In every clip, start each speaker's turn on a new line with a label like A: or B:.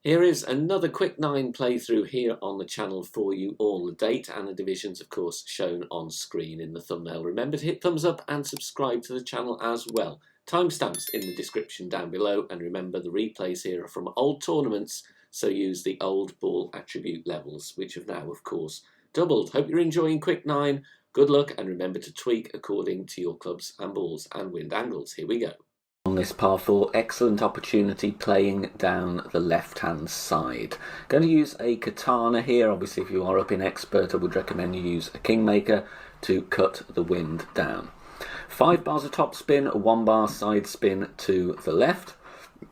A: Here is another quick 9 playthrough here on the channel for you all. The date and the divisions, of course, shown on screen in the thumbnail. Remember to hit thumbs up and subscribe to the channel as well. Timestamps in the description down below, and remember the replays here are from old tournaments, so use the old ball attribute levels, which have now, of course, doubled. Hope you're enjoying Quick 9. Good luck, and remember to tweak according to your clubs and balls and wind angles. Here we go. On this par 4, excellent opportunity playing down the left-hand side. Going to use a katana here. Obviously, if you are up in expert, I would recommend you use a kingmaker to cut the wind down. 5 bars of top spin, 1 bar side spin to the left.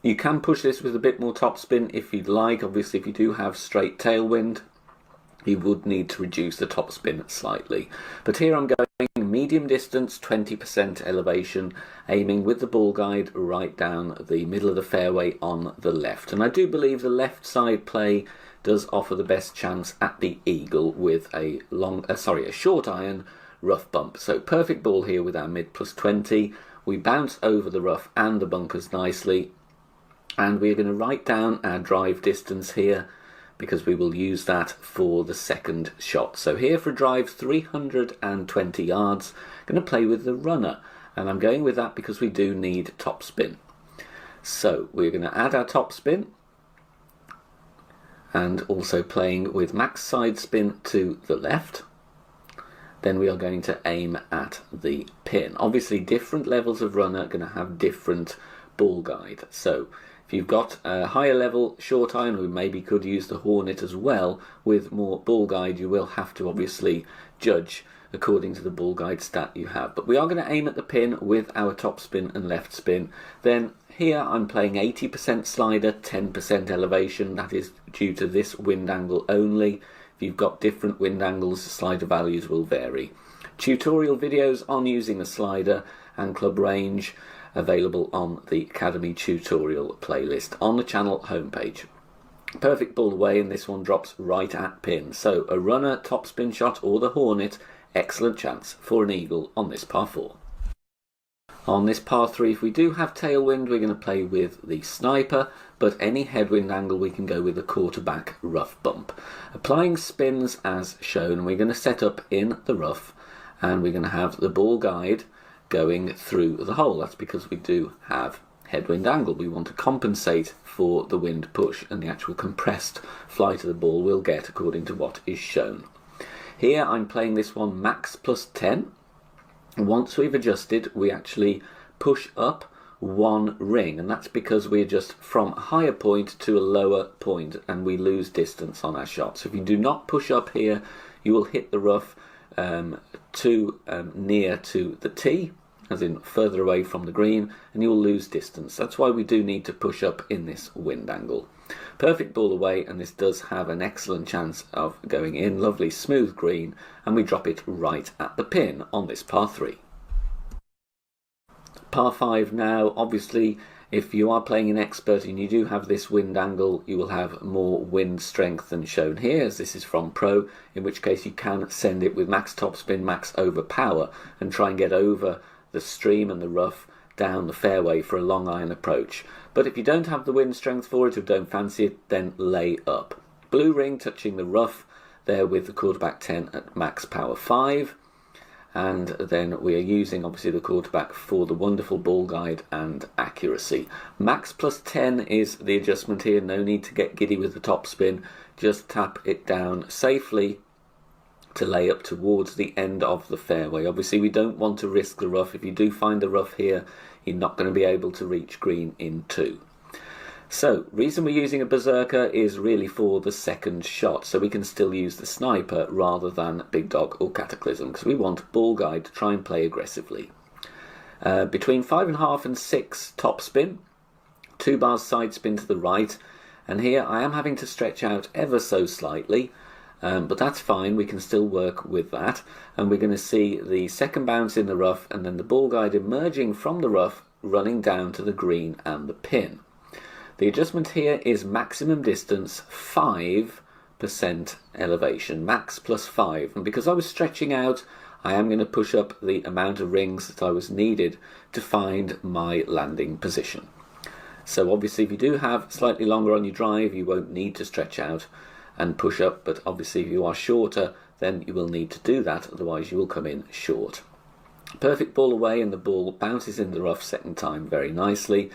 A: You can push this with a bit more top spin if you'd like. Obviously, if you do have straight tailwind, you would need to reduce the top spin slightly. But here I'm going medium distance, 20% elevation, aiming with the ball guide right down the middle of the fairway on the left. And I do believe the left side play does offer the best chance at the eagle with a short iron rough bump. So perfect ball here with our mid plus 20. We bounce over the rough and the bunkers nicely. And we're going to write down our drive distance here, because we will use that for the second shot. So here for a drive, 320 yards. Going to play with the runner, and I'm going with that because we do need top spin. So we're going to add our top spin, and also playing with max side spin to the left. Then we are going to aim at the pin. Obviously, different levels of runner are going to have different ball guide. So if you've got a higher level short iron, who maybe could use the hornet as well with more ball guide, you will have to obviously judge according to the ball guide stat you have. But we are going to aim at the pin with our top spin and left spin. Then here I'm playing 80% slider, 10% elevation. That is due to this wind angle only. If you've got different wind angles, the slider values will vary. Tutorial videos on using a slider and club range available on the Academy tutorial playlist on the channel homepage. Perfect ball away, and this one drops right at pin. So a runner, top spin shot, or the hornet, excellent chance for an eagle on this par 4. On this par 3, if we do have tailwind, we're going to play with the sniper, but any headwind angle we can go with a quarterback rough bump. Applying spins as shown, we're going to set up in the rough, and we're going to have the ball guide going through the hole. That's because we do have headwind angle. We want to compensate for the wind push and the actual compressed flight of the ball we'll get according to what is shown. Here I'm playing this one max plus 10. Once we've adjusted, we actually push up 1 ring, and that's because we adjust from a higher point to a lower point and we lose distance on our shot. So if you do not push up here, you will hit the rough too near to the tee, as in further away from the green, and you'll lose distance. That's why we do need to push up in this wind angle. Perfect ball away, and this does have an excellent chance of going in. Lovely smooth green, and we drop it right at the pin on this par 3. Par 5 now. Obviously, if you are playing an expert and you do have this wind angle, you will have more wind strength than shown here, as this is from pro, in which case you can send it with max topspin, max overpower, and try and get over the stream and the rough down the fairway for a long iron approach. But if you don't have the wind strength for it or don't fancy it, then lay up. Blue ring touching the rough there with the quarterback 10 at max power 5. And then we are using obviously the quarterback for the wonderful ball guide and accuracy. Max plus 10 is the adjustment here. No need to get giddy with the top spin. Just tap it down safely to lay up towards the end of the fairway. Obviously we don't want to risk the rough. If you do find the rough here, you're not going to be able to reach green in 2. So, reason we're using a berserker is really for the second shot, so we can still use the sniper rather than big dog or cataclysm, because we want ball guide to try and play aggressively. Between 5.5 and 6 top spin, 2 bars side spin to the right, and here I am having to stretch out ever so slightly, but that's fine, we can still work with that. And we're going to see the second bounce in the rough, and then the ball guide emerging from the rough, running down to the green and the pin. The adjustment here is maximum distance, 5% elevation, max plus 5. And because I was stretching out, I am going to push up the amount of rings that I was needed to find my landing position. So obviously if you do have slightly longer on your drive, you won't need to stretch out and push up, but obviously if you are shorter, then you will need to do that, otherwise you will come in short. Perfect ball away, and the ball bounces in the rough second time very nicely,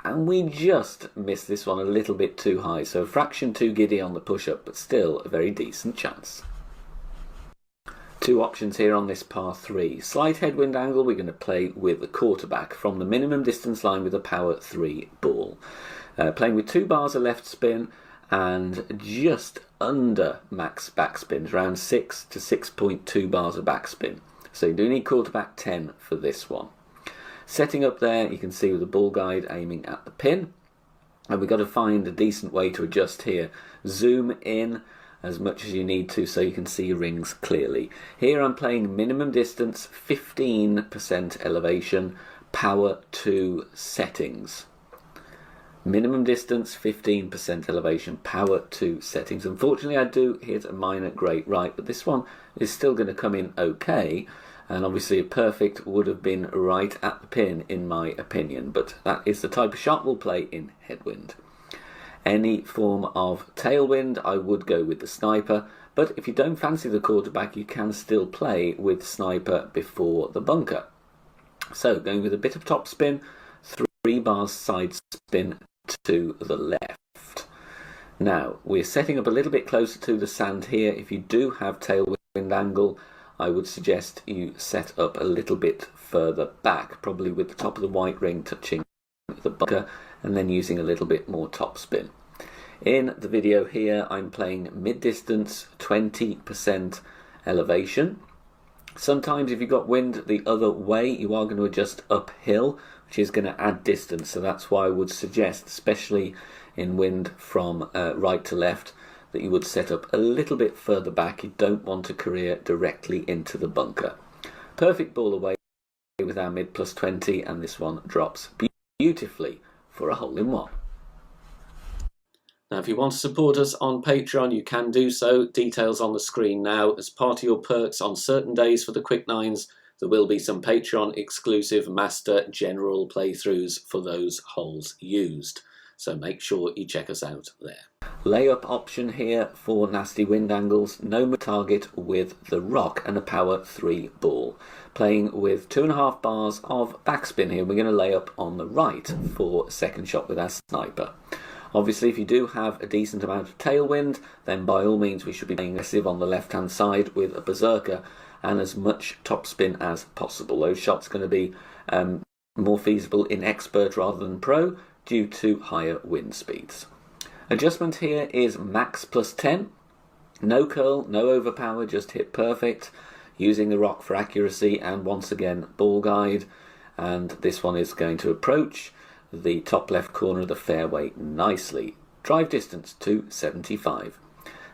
A: and we just missed this one a little bit too high, so a fraction too giddy on the push-up, but still a very decent chance. Two options here on this par 3. Slight headwind angle, we're going to play with the quarterback from the minimum distance line with a power 3 ball. Playing with 2 bars of left spin and just under max backspin, around 6 to 6.2 bars of backspin. So you do need quarterback 10 for this one. Setting up there, you can see with the ball guide aiming at the pin. And we've got to find a decent way to adjust here. Zoom in as much as you need to so you can see rings clearly. Here I'm playing minimum distance, 15% elevation, power 2 settings. Minimum distance, 15% elevation, power 2 settings. Unfortunately I do hit a minor great right, but this one is still going to come in okay, and obviously a perfect would have been right at the pin in my opinion, but that is the type of shot we'll play in headwind. Any form of tailwind, I would go with the sniper, but if you don't fancy the quarterback, you can still play with sniper before the bunker. So going with a bit of top spin, 3 bars side spin to the left. Now we're setting up a little bit closer to the sand here. If you do have tailwind angle, I would suggest you set up a little bit further back, probably with the top of the white ring touching the bunker, and then using a little bit more top spin. In the video here I'm playing mid distance, 20% elevation. Sometimes if you've got wind the other way, you are going to adjust uphill, which is going to add distance, so that's why I would suggest, especially in wind from right to left, that you would set up a little bit further back. You don't want to career directly into the bunker. Perfect ball away with our mid plus 20, and this one drops beautifully for a hole-in-one. Now if you want to support us on Patreon, you can do so. Details on the screen now. As part of your perks on certain days for the Quick Nines, there will be some Patreon exclusive Master General playthroughs for those holes used. So make sure you check us out there. Layup option here for nasty wind angles. No target with the rock and a power 3 ball. Playing with 2.5 bars of backspin here. We're going to lay up on the right for second shot with our sniper. Obviously if you do have a decent amount of tailwind, then by all means we should be playing aggressive on the left hand side with a berserker and as much topspin as possible. Those shots are going to be more feasible in expert rather than pro due to higher wind speeds. Adjustment here is max plus 10. No curl, no overpower, just hit perfect. Using the rock for accuracy, and once again ball guide, and this one is going to approach the top left corner of the fairway nicely. Drive distance to 75.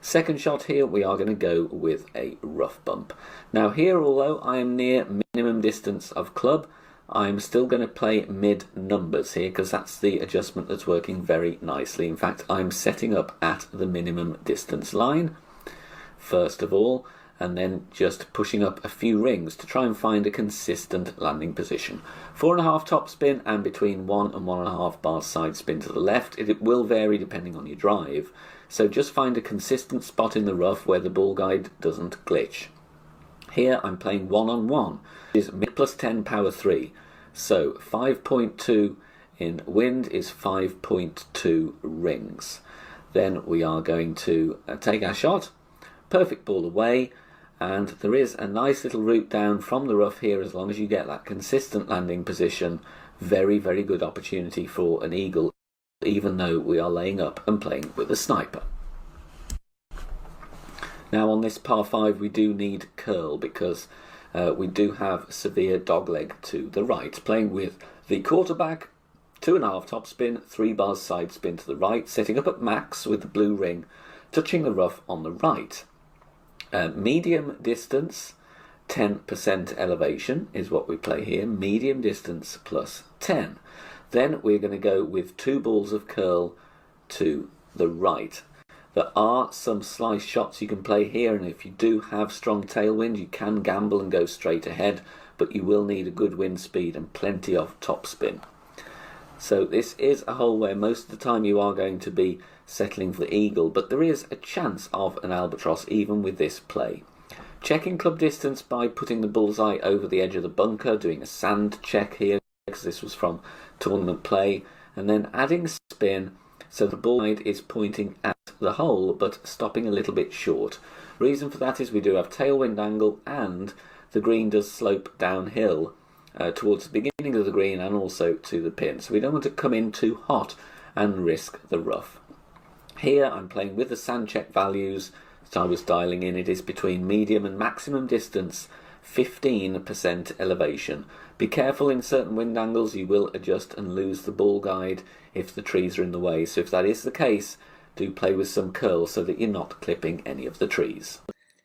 A: Second shot here, we are going to go with a rough bump. Now here, although I am near minimum distance of club, I'm still going to play mid numbers here because that's the adjustment that's working very nicely. In fact, I'm setting up at the minimum distance line first of all, and then just pushing up a few rings to try and find a consistent landing position. 4.5 top spin and between 1 and 1.5 bars side spin to the left. It will vary depending on your drive, so just find a consistent spot in the rough where the ball guide doesn't glitch. Here I'm playing 1-on-1, which is mid plus 10 power 3, so 5.2 in wind is 5.2 rings. Then we are going to take our shot, perfect ball away, and there is a nice little route down from the rough here. As long as you get that consistent landing position, very, very good opportunity for an eagle, even though we are laying up and playing with a sniper. Now on this par 5 we do need curl because we do have severe dogleg to the right. Playing with the quarterback, 2.5 top spin, 3 bars side spin to the right, setting up at max with the blue ring, touching the rough on the right. Medium distance, 10% elevation is what we play here. Medium distance plus 10. Then we're going to go with 2 balls of curl to the right. There are some slice shots you can play here, and if you do have strong tailwind you can gamble and go straight ahead, but you will need a good wind speed and plenty of top spin. So this is a hole where most of the time you are going to be settling for the eagle, but there is a chance of an albatross even with this play. Checking club distance by putting the bullseye over the edge of the bunker, doing a sand check here, because this was from tournament play, and then adding spin so the bullseye is pointing at the hole but stopping a little bit short. Reason for that is we do have tailwind angle and the green does slope downhill towards the beginning of the green and also to the pin. So we don't want to come in too hot and risk the rough. Here I'm playing with the sand check values that I was dialing in. It is between medium and maximum distance, 15% elevation. Be careful in certain wind angles, you will adjust and lose the ball guide if the trees are in the way. So if that is the case, do play with some curl so that you're not clipping any of the trees.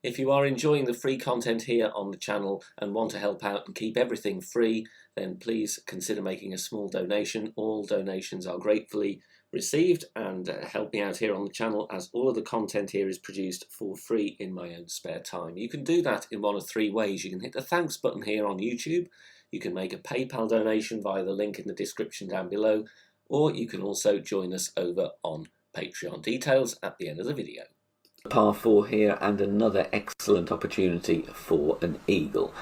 A: If you are enjoying the free content here on the channel and want to help out and keep everything free, then please consider making a small donation. All donations are gratefully received and help me out here on the channel, as all of the content here is produced for free in my own spare time. You can do that in one of three ways. You can hit the thanks button here on YouTube, you can make a PayPal donation via the link in the description down below, or you can also join us over on Patreon. Details at the end of the video. Par 4 here and another excellent opportunity for an eagle.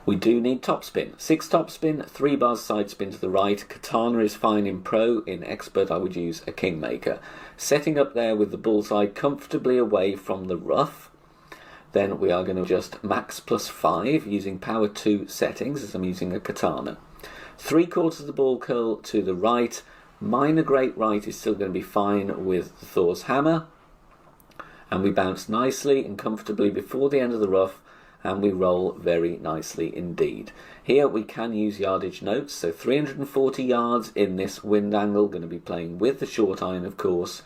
A: We do need topspin. 6 topspin, 3 bars side spin to the right. Katana is fine in pro. In expert I would use a kingmaker. Setting up there with the bullseye comfortably away from the rough. Then we are going to adjust max plus 5 using power 2 settings as I'm using a katana. 3/4 of the ball curl to the right. Minor great right is still going to be fine with Thor's hammer. And we bounce nicely and comfortably before the end of the rough, and we roll very nicely indeed. Here we can use yardage notes, so 340 yards in this wind angle, going to be playing with the short iron of course,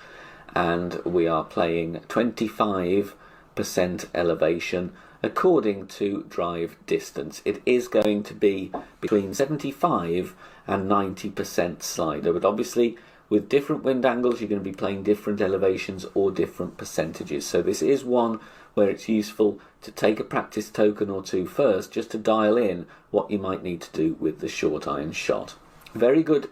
A: and we are playing 25% elevation according to drive distance. It is going to be between 75 and 90% slider, but obviously with different wind angles you're going to be playing different elevations or different percentages. So this is one where it's useful to take a practice token or two first just to dial in what you might need to do with the short iron shot. Very good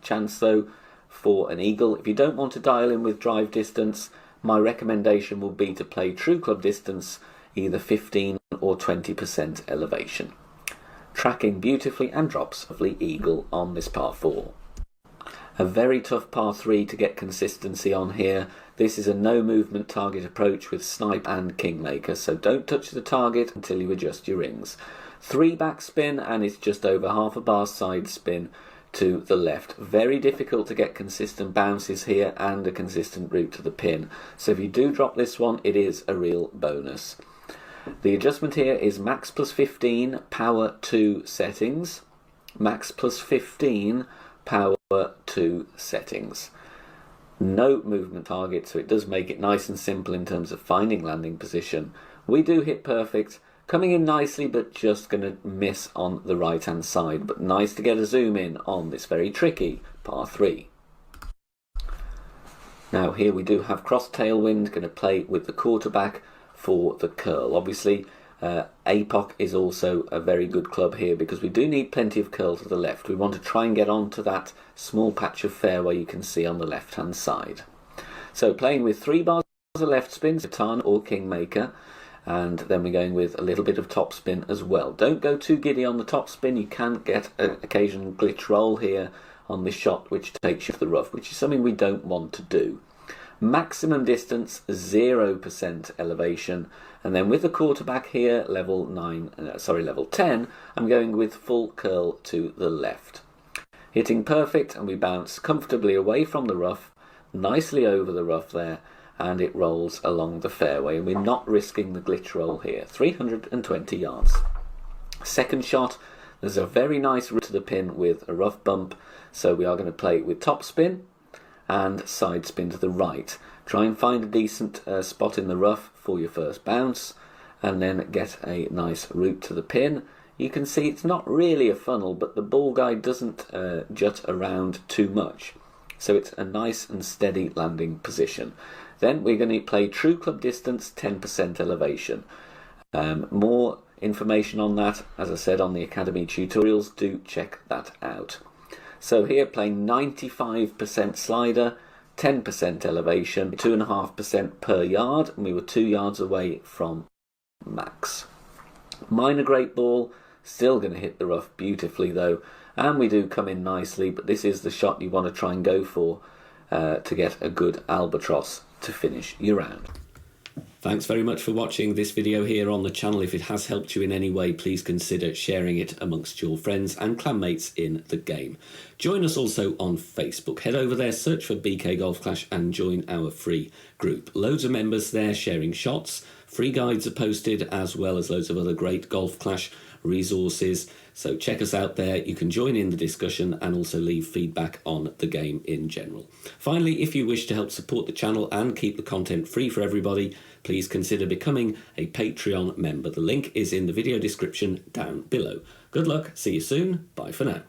A: chance though for an eagle. If you don't want to dial in with drive distance, my recommendation will be to play true club distance, either 15 or 20% elevation. Tracking beautifully and drops lovely eagle on this par 4. A very tough par 3 to get consistency on here. This is a no movement target approach with snipe and kingmaker, so don't touch the target until you adjust your rings. 3 backspin and it's just over half a bar side spin to the left. Very difficult to get consistent bounces here and a consistent route to the pin. So if you do drop this one, it is a real bonus. The adjustment here is max plus 15, power 2 settings. Max plus 15, power 2 settings. No movement target, so it does make it nice and simple in terms of finding landing position. We do hit perfect, coming in nicely but just going to miss on the right hand side, but nice to get a zoom in on this very tricky par 3. Now here we do have cross tailwind, going to play with the quarterback for the curl. Obviously APOC is also a very good club here because we do need plenty of curl to the left. We want to try and get onto that small patch of fairway you can see on the left hand side. So playing with 3 bars of left spin, katana or kingmaker, and then we're going with a little bit of top spin as well. Don't go too giddy on the top spin, you can get an occasional glitch roll here on this shot which takes you to the rough, which is something we don't want to do. Maximum distance 0% elevation, and then with the quarterback here level 10, I'm going with full curl to the left. Hitting perfect, and we bounce comfortably away from the rough, nicely over the rough there, and it rolls along the fairway, and we're not risking the glitch roll here. 320 yards. Second shot, there's a very nice route to the pin with a rough bump, so we are going to play with top spin and side spin to the right. Try and find a decent spot in the rough for your first bounce, and then get a nice route to the pin. You can see it's not really a funnel, but the ball guide doesn't jut around too much, so it's a nice and steady landing position. Then we're going to play true club distance, 10% elevation. More information on that, as I said, on the Academy tutorials. Do check that out. So here playing 95% slider, 10% elevation, 2.5% per yard, and we were 2 yards away from max. Minor great ball, still going to hit the rough beautifully though, and we do come in nicely, but this is the shot you want to try and go for to get a good albatross to finish your round. Thanks very much for watching this video here on the channel. If it has helped you in any way, please consider sharing it amongst your friends and clanmates in the game. Join us also on Facebook. Head over there, search for BK Golf Clash and join our free group. Loads of members there sharing shots. Free guides are posted, as well as loads of other great Golf Clash resources. So check us out there. You can join in the discussion and also leave feedback on the game in general. Finally, if you wish to help support the channel and keep the content free for everybody, please consider becoming a Patreon member. The link is in the video description down below. Good luck, see you soon, bye for now.